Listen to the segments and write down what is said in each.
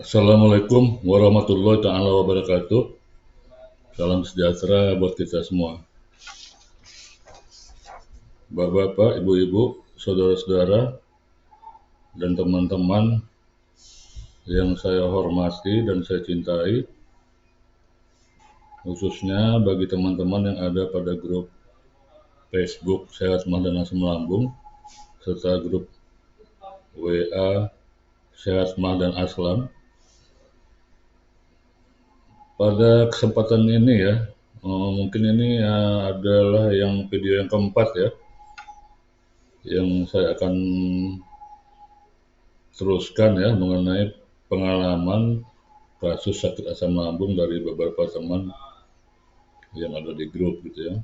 Assalamualaikum warahmatullahi taala wabarakatuh. Salam sejahtera buat kita semua. Bapak-bapak, ibu-ibu, saudara-saudara, dan teman-teman yang saya hormati dan saya cintai, khususnya bagi teman-teman yang ada pada grup Facebook Sehat Mah dan Asam Lambung, serta grup WA Sehat Mah dan Aslam. Pada kesempatan ini ya, mungkin ini adalah video yang keempat ya, yang saya akan teruskan ya mengenai pengalaman kasus sakit asam lambung dari beberapa teman yang ada di grup gitu ya.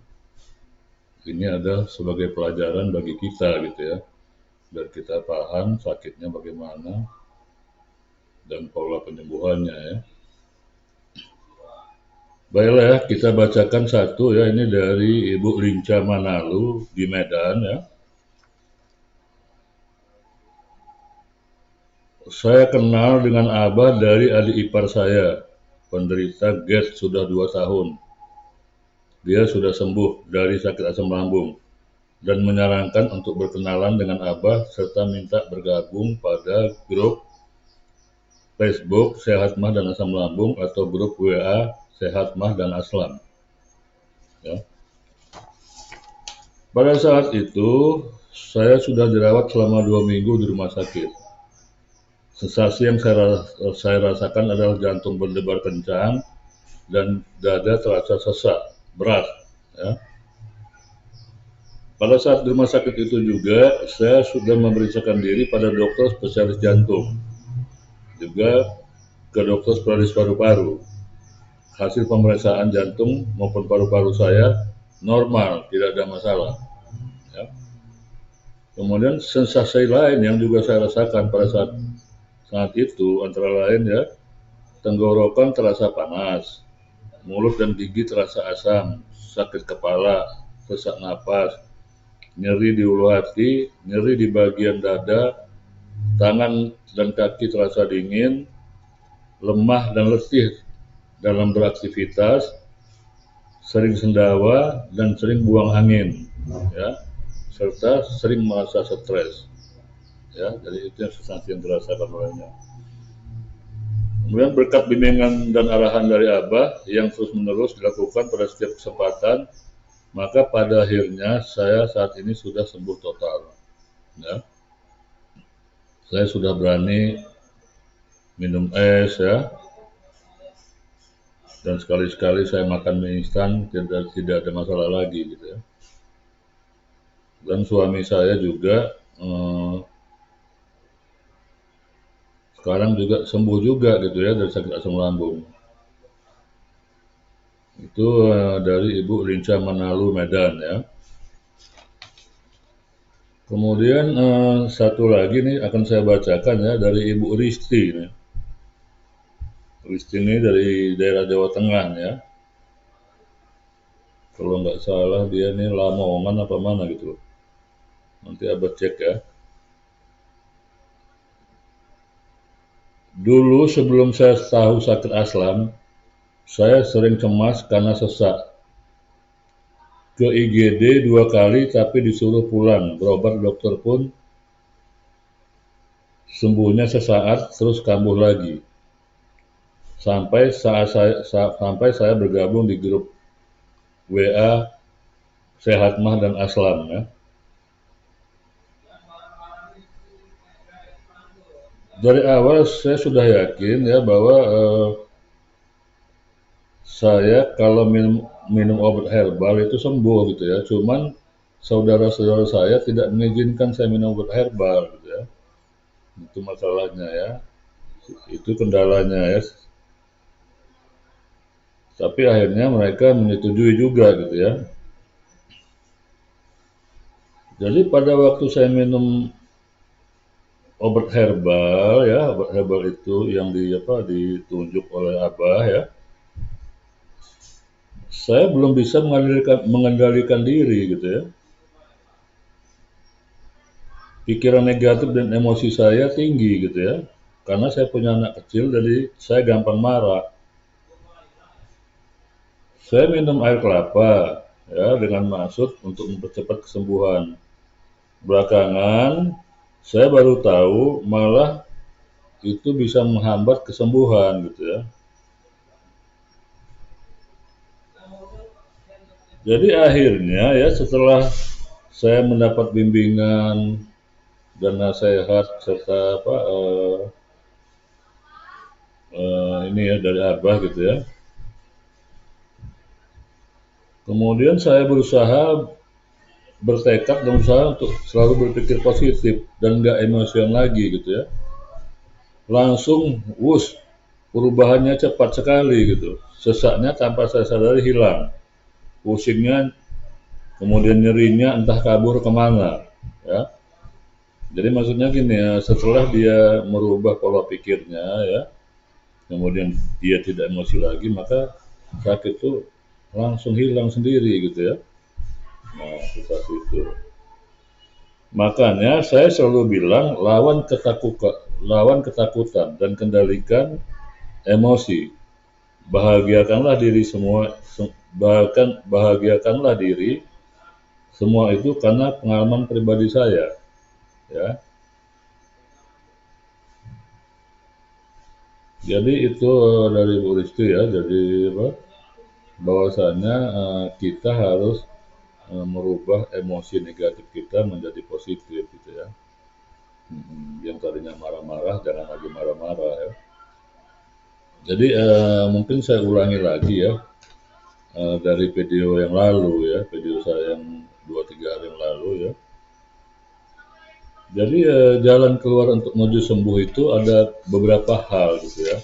Ini ada sebagai pelajaran bagi kita gitu ya, biar kita paham sakitnya bagaimana dan pola penyembuhannya ya. Baiklah ya, kita bacakan satu ya, ini dari Ibu Linca Manalu di Medan ya. Saya kenal dengan Abah dari adik ipar saya, penderita GERD sudah 2 tahun. Dia sudah sembuh dari sakit asam lambung dan menyarankan untuk berkenalan dengan Abah serta minta bergabung pada grup Facebook Sehat Mah dan Asam Lambung atau grup WA Sehat Mah dan Aslam. Ya. Pada saat itu, saya sudah dirawat selama 2 minggu di rumah sakit. Sensasi yang saya rasakan adalah jantung berdebar kencang dan dada terasa sesak, berat. Ya. Pada saat di rumah sakit itu juga, saya sudah memeriksakan diri pada dokter spesialis jantung, juga ke dokter spesialis paru-paru. Hasil pemeriksaan jantung maupun paru-paru saya normal, tidak ada masalah. Ya. Kemudian sensasi lain yang juga saya rasakan pada saat itu antara lain ya, tenggorokan terasa panas, mulut dan gigi terasa asam, sakit kepala, sesak napas, nyeri di ulu hati, nyeri di bagian dada, tangan dan kaki terasa dingin, lemah dan letih dalam beraktivitas, sering sendawa dan sering buang angin, ya, serta sering merasa stres. Ya, jadi itu yang sensasi yang dirasakan olehnya. Kemudian berkat bimbingan dan arahan dari Abah yang terus-menerus dilakukan pada setiap kesempatan, maka pada akhirnya saya saat ini sudah sembuh total. Ya. Saya sudah berani minum es ya, dan sekali-sekali saya makan mie instan, tidak ada masalah lagi gitu ya. Dan suami saya juga sekarang juga sembuh juga gitu ya dari sakit asam lambung. Itu dari Ibu Linca Manalu Medan ya. Kemudian satu lagi nih akan saya bacakan ya dari Ibu Risti nih. Risti ini dari daerah Jawa Tengah ya. Kalau nggak salah dia nih Lamongan apa mana gitu. Nanti Abah cek ya. Dulu sebelum saya tahu sakit aslam, saya sering cemas karena sesak. Ke IGD 2 kali tapi disuruh pulang. Berobat dokter pun sembuhnya sesaat terus kambuh lagi. Sampai saya bergabung di grup WA Sehat Mah dan Aslam ya. Dari awal saya sudah yakin ya bahwa saya kalau minum obat herbal itu sembuh gitu ya. Cuman saudara-saudara saya tidak mengizinkan saya minum obat herbal gitu ya. Itu masalahnya ya. Itu kendalanya ya. Tapi akhirnya mereka menyetujui juga gitu ya. Jadi pada waktu saya minum obat herbal ya, obat herbal itu yang ditunjuk oleh Abah ya. Saya belum bisa mengendalikan diri gitu ya. Pikiran negatif dan emosi saya tinggi gitu ya. karena saya punya anak kecil, jadi saya gampang marah. Saya minum air kelapa ya dengan maksud untuk mempercepat kesembuhan. Belakangan saya baru tahu malah itu bisa menghambat kesembuhan gitu ya. Jadi akhirnya ya setelah saya mendapat bimbingan dan nasihat serta ini ya dari Abah gitu ya. Kemudian saya berusaha bertekad dan berusaha untuk selalu berpikir positif dan nggak emosian lagi gitu ya. Langsung perubahannya cepat sekali gitu. Sesaknya tanpa saya sadari hilang. Pusingnya, kemudian nyerinya entah kabur kemana ya. Jadi maksudnya gini ya, setelah dia merubah pola pikirnya ya, kemudian dia tidak emosi lagi, maka sakit itu langsung hilang sendiri gitu ya. Nah, seperti itu. Makanya saya selalu bilang lawan ketakutan dan kendalikan emosi. Bahagiakanlah diri semua, bahkan bahagiakanlah diri semua itu karena pengalaman pribadi saya, ya. Jadi itu dari Bu Risti ya, jadi bahwasanya kita harus merubah emosi negatif kita menjadi positif gitu ya. Yang tadinya marah-marah jangan lagi marah-marah ya. Jadi mungkin saya ulangi lagi ya dari video yang lalu ya, video saya yang 2-3 hari yang lalu ya. Jadi jalan keluar untuk menuju sembuh itu ada beberapa hal gitu ya.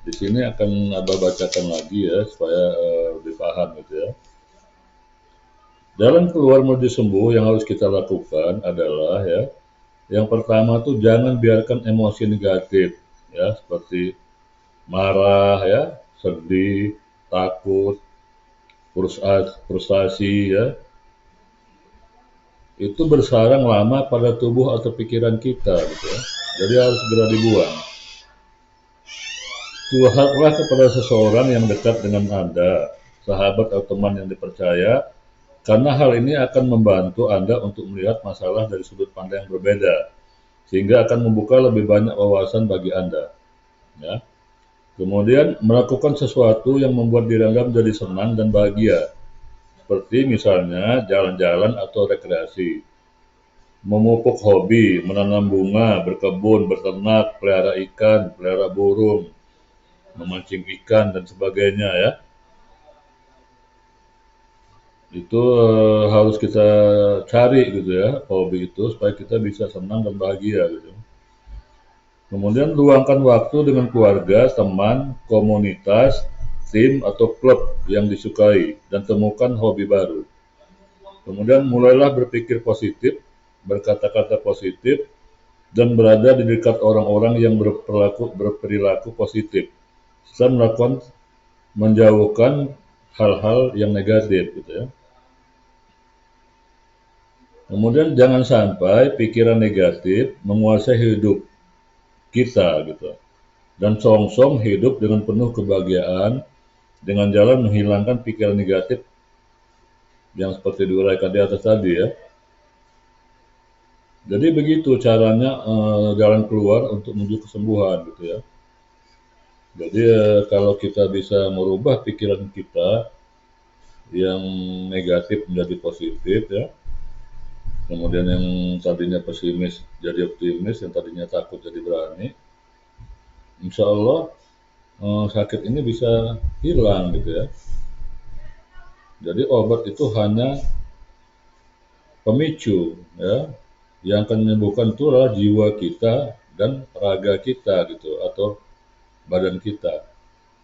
Di sini akan Abah bacakan lagi ya supaya lebih paham gitu ya. Jalan keluar menuju sembuh yang harus kita lakukan adalah ya, yang pertama tuh jangan biarkan emosi negatif ya, seperti marah ya, sedih, takut, frustasi ya, itu bersarang lama pada tubuh atau pikiran kita gitu ya. Jadi harus segera dibuang. Curhatlah kepada seseorang yang dekat dengan Anda, sahabat atau teman yang dipercaya, karena hal ini akan membantu Anda untuk melihat masalah dari sudut pandang yang berbeda, sehingga akan membuka lebih banyak wawasan bagi Anda. Ya. Kemudian melakukan sesuatu yang membuat diri Anda menjadi senang dan bahagia, seperti misalnya jalan-jalan atau rekreasi, memupuk hobi, menanam bunga, berkebun, beternak, pelihara ikan, pelihara burung, memancing ikan dan sebagainya ya. Itu harus kita cari gitu ya, hobi itu supaya kita bisa senang dan bahagia gitu. Kemudian luangkan waktu dengan keluarga, teman, komunitas, tim atau klub yang disukai dan temukan hobi baru. Kemudian mulailah berpikir positif, berkata-kata positif, dan berada di dekat orang-orang yang berperilaku positif. Kita menjauhkan hal-hal yang negatif gitu ya. Kemudian jangan sampai pikiran negatif menguasai hidup kita gitu. Dan song-song hidup dengan penuh kebahagiaan dengan jalan menghilangkan pikiran negatif yang seperti diuraikan di atas tadi ya. Jadi begitu caranya jalan keluar untuk menuju kesembuhan gitu ya. Jadi kalau kita bisa merubah pikiran kita yang negatif menjadi positif ya, kemudian yang tadinya pesimis jadi optimis, yang tadinya takut jadi berani, insya Allah sakit ini bisa hilang gitu ya. Jadi obat itu hanya pemicu ya, yang akan menyembuhkan itu adalah jiwa kita dan raga kita gitu, atau badan kita.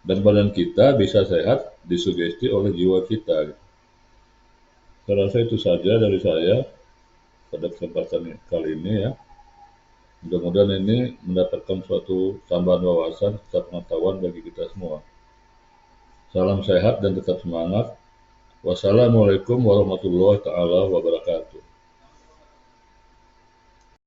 Dan badan kita bisa sehat disugesti oleh jiwa kita gitu. Saya rasa itu saja dari saya pada kesempatan kali ini ya. Mudah-mudahan ini mendapatkan suatu tambahan wawasan serta pengetahuan bagi kita semua. Salam sehat dan tetap semangat. Wassalamualaikum warahmatullahi taala wabarakatuh.